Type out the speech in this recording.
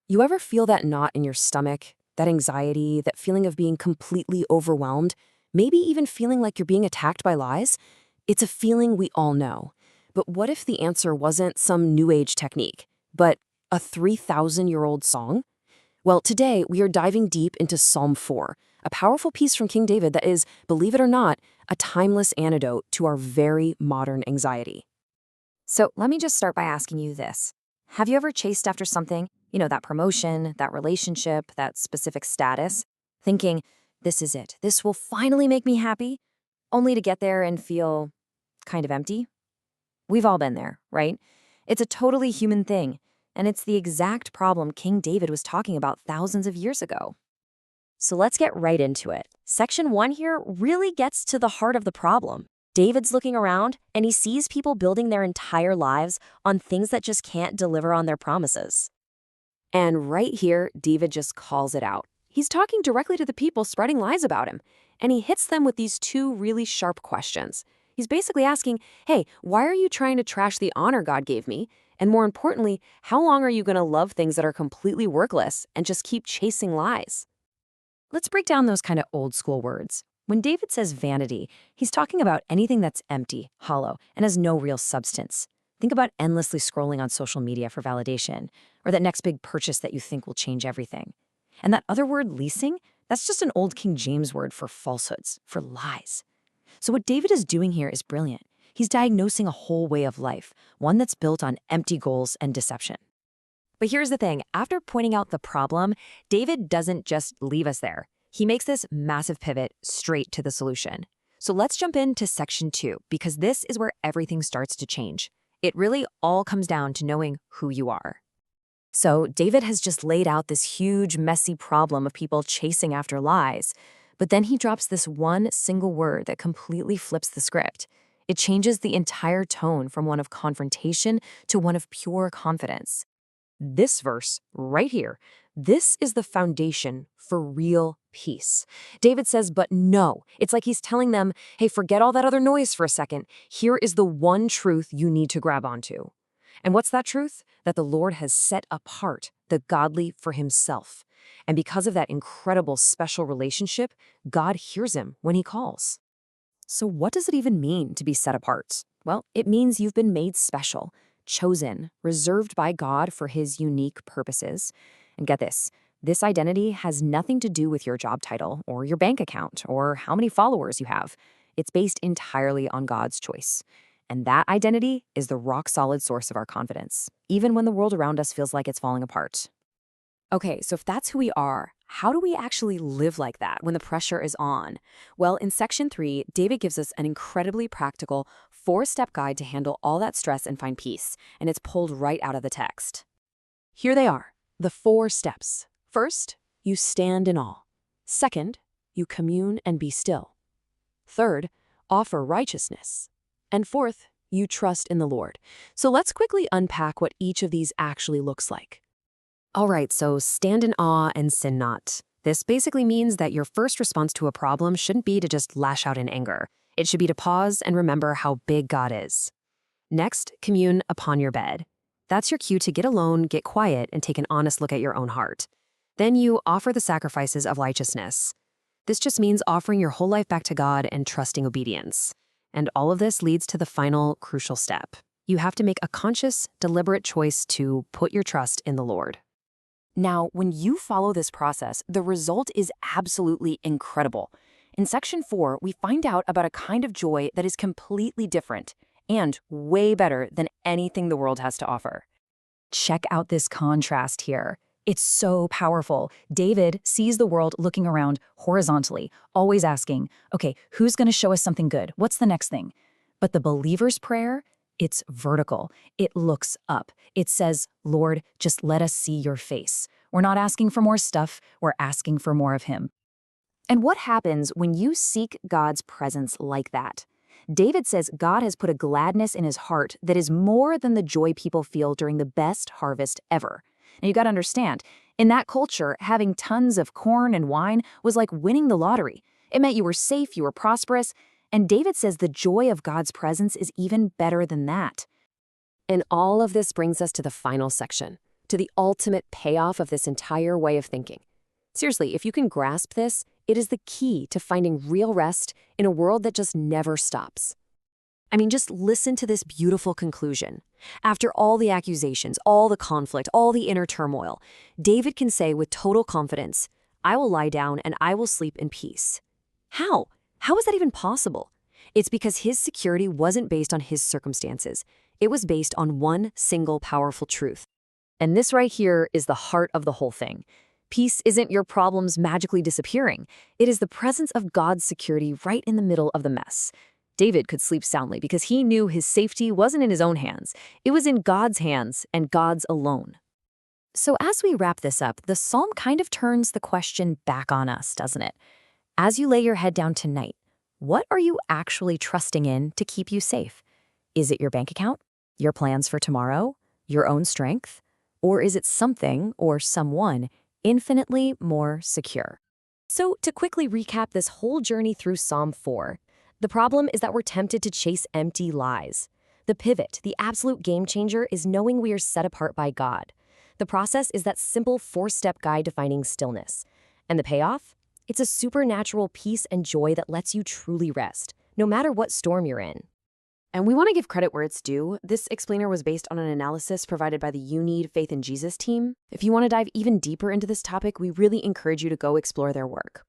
You ever feel that knot in your stomach, that anxiety, that feeling of being completely overwhelmed, maybe even feeling like you're being attacked by lies? It's a feeling we all know. But what if the answer wasn't some new age technique, but a 3,000-year-old song? Well, today we are diving deep into Psalm 4, a powerful piece from King David that is, believe it or not, a timeless antidote to our very modern anxiety. So let me just start by asking you this. Have you ever chased after something, that promotion, that relationship, that specific status, thinking, this is it, this will finally make me happy, only to get there and feel kind of empty? We've all been there, right? It's a totally human thing, and it's the exact problem King David was talking about thousands of years ago. So let's get right into it. Section 1 here really gets to the heart of the problem. David's looking around, and he sees people building their entire lives on things that just can't deliver on their promises. And right here, David just calls it out. He's talking directly to the people spreading lies about him, and he hits them with these two really sharp questions. He's basically asking, hey, why are you trying to trash the honor God gave me? And more importantly, how long are you going to love things that are completely workless and just keep chasing lies? Let's break down those kind of old school words. When David says vanity, he's talking about anything that's empty, hollow, and has no real substance. Think about endlessly scrolling on social media for validation, or that next big purchase that you think will change everything. And that other word, leasing, that's just an old King James word for falsehoods, for lies. So what David is doing here is brilliant. He's diagnosing a whole way of life, one that's built on empty goals and deception. But here's the thing, after pointing out the problem, David doesn't just leave us there. He makes this massive pivot straight to the solution. So let's jump into section 2, because this is where everything starts to change. It really all comes down to knowing who you are. So David has just laid out this huge, messy problem of people chasing after lies, but then he drops this one single word that completely flips the script. It changes the entire tone from one of confrontation to one of pure confidence. This verse right here, this is the foundation for real peace. David says, but no. It's like he's telling them, hey, forget all that other noise for a second. Here is the one truth you need to grab onto. And what's that truth? That the Lord has set apart the godly for himself. And because of that incredible special relationship, God hears him when he calls. So what does it even mean to be set apart? Well, it means you've been made special, chosen, reserved by God for his unique purposes. And get this identity has nothing to do with your job title or your bank account or how many followers you have. It's based entirely on God's choice. And that identity is the rock-solid source of our confidence, even when the world around us feels like it's falling apart. Okay, so if that's who we are, how do we actually live like that when the pressure is on? Well, in section 3, David gives us an incredibly practical 4-step guide to handle all that stress and find peace, and it's pulled right out of the text. Here they are, the 4 steps. First, you stand in awe. Second, you commune and be still. Third, offer righteousness. And fourth, you trust in the Lord. So let's quickly unpack what each of these actually looks like. All right, so stand in awe and sin not. This basically means that your first response to a problem shouldn't be to just lash out in anger. It should be to pause and remember how big God is. Next, commune upon your bed. That's your cue to get alone, get quiet, and take an honest look at your own heart. Then you offer the sacrifices of righteousness. This just means offering your whole life back to God and trusting obedience. And all of this leads to the final crucial step. You have to make a conscious, deliberate choice to put your trust in the Lord. Now, when you follow this process, the result is absolutely incredible. In section 4, we find out about a kind of joy that is completely different and way better than anything the world has to offer. Check out this contrast here. It's so powerful. David sees the world looking around horizontally, always asking, okay, who's going to show us something good? What's the next thing? But the believer's prayer, it's vertical. It looks up. It says, Lord, just let us see your face. We're not asking for more stuff. We're asking for more of him. And what happens when you seek God's presence like that? David says God has put a gladness in his heart that is more than the joy people feel during the best harvest ever. Now, you got to understand, in that culture, having tons of corn and wine was like winning the lottery. It meant you were safe, you were prosperous, and David says the joy of God's presence is even better than that. And all of this brings us to the final section, to the ultimate payoff of this entire way of thinking. Seriously, if you can grasp this, it is the key to finding real rest in a world that just never stops. I mean, just listen to this beautiful conclusion. After all the accusations, all the conflict, all the inner turmoil, David can say with total confidence, "I will lie down and I will sleep in peace." How? How is that even possible? It's because his security wasn't based on his circumstances. It was based on one single powerful truth. And this right here is the heart of the whole thing. Peace isn't your problems magically disappearing. It is the presence of God's security right in the middle of the mess. David could sleep soundly because he knew his safety wasn't in his own hands. It was in God's hands and God's alone. So as we wrap this up, the psalm kind of turns the question back on us, doesn't it? As you lay your head down tonight, what are you actually trusting in to keep you safe? Is it your bank account? Your plans for tomorrow? Your own strength? Or is it something or someone infinitely more secure? So to quickly recap this whole journey through Psalm 4, the problem is that we're tempted to chase empty lies. The pivot, the absolute game changer, is knowing we are set apart by God. The process is that simple 4-step guide to finding stillness. And the payoff? It's a supernatural peace and joy that lets you truly rest, no matter what storm you're in. And we want to give credit where it's due. This explainer was based on an analysis provided by the You Need Faith in Jesus team. If you want to dive even deeper into this topic, we really encourage you to go explore their work.